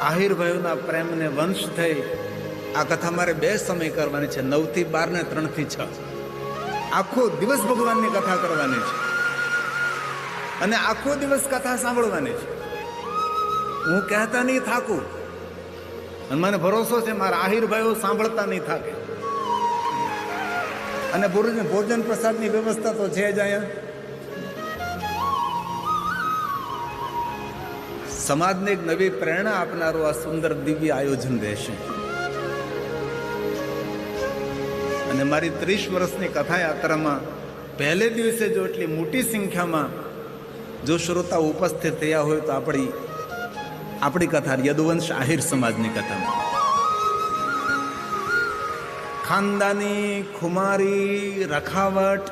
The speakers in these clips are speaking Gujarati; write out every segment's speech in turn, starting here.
આહિરભાઈઓના પ્રેમને વંશ થઈ આ કથા મારે 2 સમય કરવાની છે, 9 થી 12 ને 3 થી 6. આખો દિવસ ભગવાનની કથા કરવાની છે અને આખો દિવસ કથા સાંભળવાની છે. હું કહેતા નહીં થાકું અને મને ભરોસો છે મારા આહિરભાઈઓ સાંભળતા નહીં થાકે. અને ભોજન પ્રસાદની વ્યવસ્થા તો છે જ અહીંયા. સમાજને એક નવી પ્રેરણા આપનારું આ સુંદર દિવ્ય આયોજન રહેશે. અને મારી 30 વર્ષની કથા યાત્રામાં પહેલે દિવસે જો એટલી મોટી સંખ્યામાં જો શ્રોતા ઉપસ્થિત થયા હોય તો આપણી કથા યદુવંશ આહિર સમાજની કથામાં ખાનદાની ખુમારી રખાવટ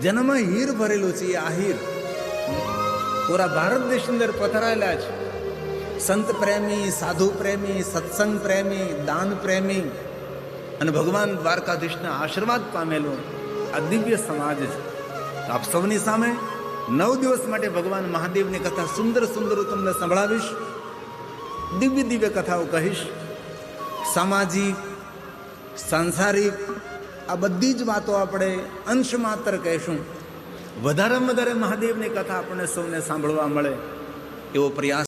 જેનામાં હીર ભરેલું છે. એ આહિર પૂરા ભારત દેશની અંદર પથરાયેલા છે. સંત પ્રેમી, સાધુ પ્રેમી, સત્સંગ પ્રેમી, દાન પ્રેમી અને ભગવાન દ્વારકાધીશના આશીર્વાદ પામેલું આ દિવ્ય સમાજ છે. તો આપ સૌની સામે 9 દિવસ માટે ભગવાન મહાદેવની કથા સુંદર સુંદર તમને સંભળાવીશ. દિવ્ય દિવ્ય કથાઓ કહીશ. સામાજિક, સાંસારિક આ બધી જ વાતો આપણે અંશ માત્ર કહીશું. વધારેમાં વધારે મહાદેવની કથા આપણને સૌને સાંભળવા મળે એવો પ્રયાસ